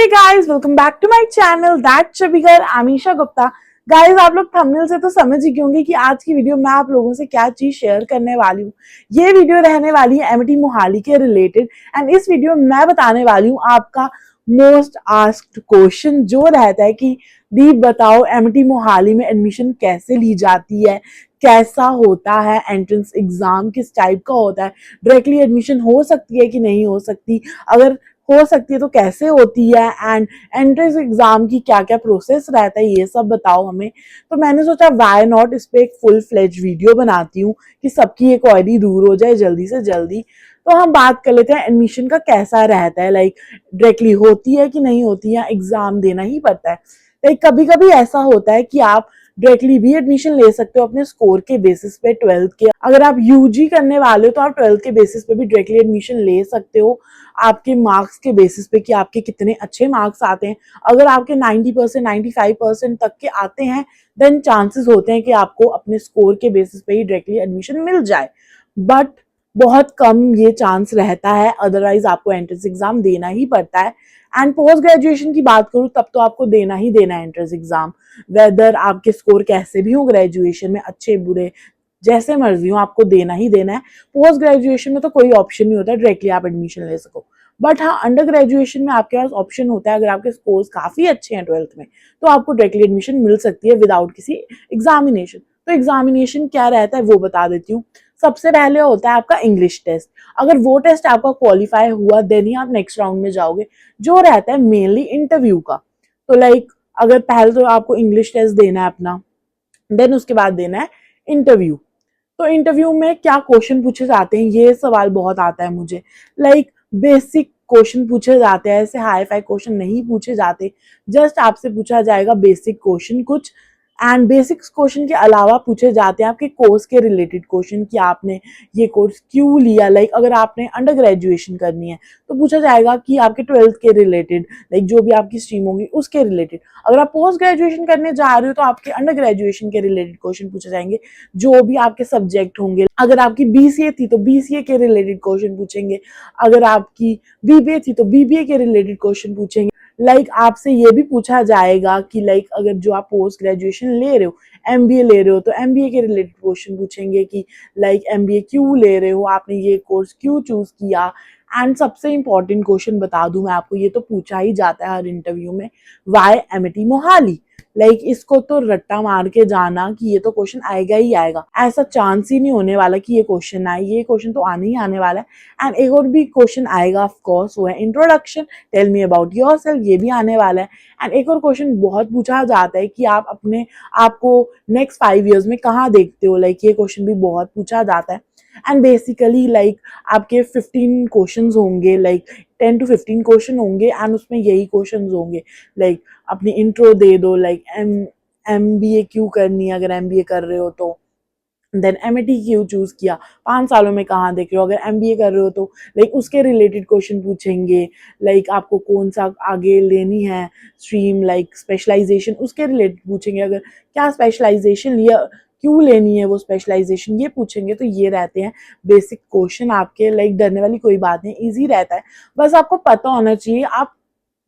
Guys, welcome back to my channel that चबिगर Amisha Gupta. Guys, आप लोग थंबनेल से तो समझ ही गए होंगे कि आज की वीडियो मैं आप लोगों से क्या चीज शेयर करने वाली हूँ। ये वीडियो रहने वाली है एमटी मोहाली के रिलेटेड एंड इस वीडियो में मैं बताने वाली हूँ आपका मोस्ट आस्क्ड क्वेश्चन जो रहता है कि दी बताओ एमटी मोहाली में एडमिशन कैसे ली जाती है, कैसा होता है एंट्रेंस एग्जाम, किस टाइप का होता है, डायरेक्टली एडमिशन हो सकती है कि नहीं हो सकती, अगर हो सकती है तो कैसे होती है, एंड एंट्रेंस एग्जाम की क्या क्या प्रोसेस रहता है, ये सब बताओ हमें। तो मैंने सोचा वाई नॉट इस पे एक फुल फ्लेज वीडियो बनाती हूँ कि सबकी एक क्वेरी दूर हो जाए जल्दी से जल्दी। तो हम बात कर लेते हैं एडमिशन का कैसा रहता है, लाइक डायरेक्टली होती है कि नहीं होती है, एग्जाम देना ही पड़ता है। लाइक कभी कभी ऐसा होता है कि आप डायरेक्टली भी एडमिशन ले सकते हो अपने स्कोर के बेसिस पे, 12th के। अगर आप यूजी करने वाले हो तो आप 12th के बेसिस पे भी डायरेक्टली एडमिशन ले सकते हो, आपके मार्क्स के बेसिस पे कि आपके कितने अच्छे मार्क्स आते हैं। अगर आपके 90% 95% तक के आते हैं देन चांसेस होते हैं कि आपको अपने स्कोर के बेसिस पे ही डायरेक्टली एडमिशन मिल जाए, बट बहुत कम ये चांस रहता है, अदरवाइज आपको एंट्रेंस एग्जाम देना ही पड़ता है। एंड पोस्ट ग्रेजुएशन की बात करूँ तब तो आपको देना ही देना है एंट्रेंस एग्जाम, वेदर आपके स्कोर कैसे भी हो ग्रेजुएशन में, अच्छे बुरे जैसे मर्जी हो, आपको देना ही देना है। पोस्ट ग्रेजुएशन में तो कोई ऑप्शन नहीं होता डायरेक्टली आप एडमिशन ले सको, बट हाँ अंडर ग्रेजुएशन में आपके पास ऑप्शन होता है। अगर आपके स्कोर्स काफी अच्छे हैं 12th में तो आपको डायरेक्टली एडमिशन मिल सकती है विदाउट किसी एग्जामिनेशन। तो एग्जामिनेशन क्या रहता है वो बता देती हूँ। सबसे पहले होता है आपका इंग्लिश टेस्ट। अगर वो टेस्ट आपका क्वालिफाई हुआ देन ही आप नेक्स्ट राउंड में जाओगे, जो रहता है मेनली इंटरव्यू का। तो लाइक अगर पहले तो आपको इंग्लिश टेस्ट देना है अपना, देन उसके बाद देना है इंटरव्यू। तो इंटरव्यू में क्या क्वेश्चन पूछे जाते हैं, ये सवाल बहुत आता है मुझे। लाइक बेसिक क्वेश्चन पूछे जाते हैं, ऐसे हाई फाई क्वेश्चन नहीं पूछे जाते। जस्ट आपसे पूछा जाएगा बेसिक क्वेश्चन कुछ, एंड बेसिक्स क्वेश्चन के अलावा पूछे जाते हैं आपके कोर्स के रिलेटेड क्वेश्चन कि आपने ये कोर्स क्यों लिया। लाइक अगर आपने अंडर ग्रेजुएशन करनी है तो पूछा जाएगा कि आपके 12th के रिलेटेड, लाइक जो भी आपकी स्ट्रीम होगी उसके रिलेटेड। अगर आप पोस्ट ग्रेजुएशन करने जा रहे हो तो आपके अंडर ग्रेजुएशन के रिलेटेड क्वेश्चन पूछे जाएंगे, जो भी आपके सब्जेक्ट होंगे। अगर आपकी बीसीए थी तो बीसीए के रिलेटेड क्वेश्चन पूछेंगे, अगर आपकी बीबीए थी तो बीबीए के रिलेटेड क्वेश्चन पूछेंगे। लाइक आपसे ये भी पूछा जाएगा कि लाइक अगर जो आप पोस्ट ग्रेजुएशन ले रहे हो, एमबीए ले रहे हो, तो एमबीए के रिलेटेड क्वेश्चन पूछेंगे कि लाइक एमबीए क्यों ले रहे हो, आपने ये कोर्स क्यों चूज किया। एंड सबसे इंपॉर्टेंट क्वेश्चन बता दूं मैं आपको, ये तो पूछा ही जाता है हर इंटरव्यू में, वाई एमटी मोहाली। लाइक इसको तो रट्टा मार के जाना कि ये तो क्वेश्चन आएगा ही आएगा, ऐसा चांस ही नहीं होने वाला कि ये क्वेश्चन आए, ये क्वेश्चन तो आने ही आने वाला है। एंड एक और भी क्वेश्चन आएगा ऑफ कोर्स, वो है introduction, tell me about yourself, ये भी आने वाला है। एंड एक और क्वेश्चन बहुत पूछा जाता है कि आप अपने आपको नेक्स्ट 5 years में कहाँ देखते हो, लाइक ये क्वेश्चन भी बहुत पूछा जाता है। एंड बेसिकली लाइक आपके 15 क्वेश्चंस होंगे, लाइक 10 to 15 क्वेश्चन होंगे एंड उसमें यही क्वेश्चंस होंगे। लाइक अपनी इंट्रो दे दो, लाइक एमबीए क्यों करनी है अगर एमबीए कर रहे हो तो, देन एमएटी क्यों चूज किया, 5 सालों में कहाँ देख रहे हो, अगर एमबीए कर रहे हो तो लाइक उसके रिलेटेड क्वेश्चन पूछेंगे। लाइक आपको कौन सा आगे लेनी है स्ट्रीम, लाइक स्पेशलाइजेशन, उसके रिलेटेड पूछेंगे। अगर क्या स्पेशलाइजेशन लिया, क्यों लेनी है वो स्पेशलाइजेशन, ये पूछेंगे। तो ये रहते हैं बेसिक क्वेश्चन आपके। लाइक डरने वाली कोई बात नहीं, ईजी रहता है, बस आपको पता होना चाहिए आप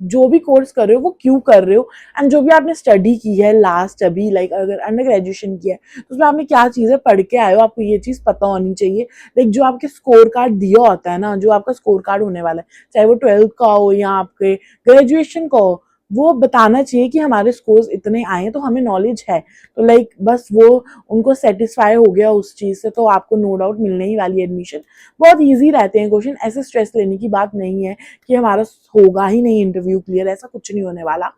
जो भी कोर्स कर रहे हो वो क्यों कर रहे हो, एंड जो भी आपने स्टडी की है लास्ट अभी, लाइक अगर अंडर ग्रेजुएशन किया है तो उसमें आपने क्या चीजें पढ़ के आए हो, आपको ये चीज पता होनी चाहिए। लाइक जो आपके स्कोर कार्ड दिया होता है ना, जो आपका स्कोर कार्ड होने वाला है, चाहे वो 12th का हो या आपके ग्रेजुएशन का हो, वो बताना चाहिए कि हमारे स्कोर्स इतने आए हैं, तो हमें नॉलेज है। तो लाइक बस वो उनको सेटिस्फाई हो गया उस चीज से, तो आपको नो डाउट मिलने ही वाली एडमिशन। बहुत ईजी रहते हैं क्वेश्चन, ऐसे स्ट्रेस लेने की बात नहीं है कि हमारा होगा ही नहीं इंटरव्यू क्लियर, ऐसा कुछ नहीं होने वाला।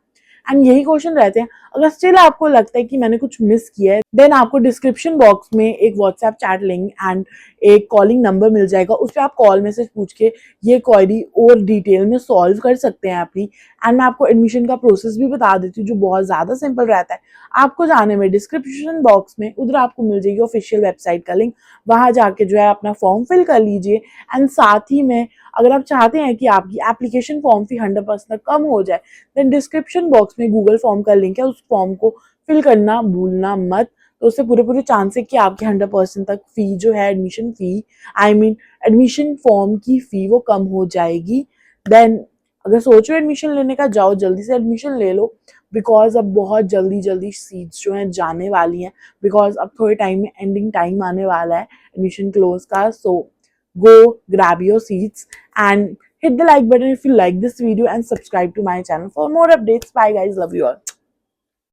एंड यही क्वेश्चन रहते हैं। अगर स्टिल आपको लगता है कि मैंने कुछ मिस किया है, देन आपको डिस्क्रिप्शन बॉक्स में एक व्हाट्सएप चैट लिंक एंड एक कॉलिंग नंबर मिल जाएगा, उस पर आप कॉल मैसेज पूछ के ये क्वेरी और डिटेल में सॉल्व कर सकते हैं अपनी। एंड मैं आपको एडमिशन का प्रोसेस भी बता देती हूँ जो बहुत ज्यादा सिंपल रहता है। आपको जाने में डिस्क्रिप्शन बॉक्स में, उधर आपको मिल जाएगी ऑफिशियल वेबसाइट का लिंक, वहां जाके जो है अपना फॉर्म फिल कर लीजिए। एंड साथ ही में अगर आप चाहते हैं कि आपकी एप्लीकेशन फॉर्म फी 100% कम हो जाए, देन डिस्क्रिप्शन बॉक्स में गूगल फॉर्म का लिंक है, उस फॉर्म को फिल करना भूलना मत। तो उससे पूरे पूरे चांस है कि आपकी 100% तक फी जो है, admission fee, I mean admission form की फी, वो कम हो जाएगी। देन अगर सोच रहे हो एडमिशन लेने का, जाओ जल्दी से एडमिशन ले लो, बिकॉज अब बहुत जल्दी जल्दी सीट्स जो हैं जाने वाली हैं, बिकॉज अब थोड़े टाइम में एंडिंग टाइम आने वाला है एडमिशन क्लोज का. सो go grab your seats and hit the like button if you like this video and subscribe to my channel for more updates. Bye guys, love you all.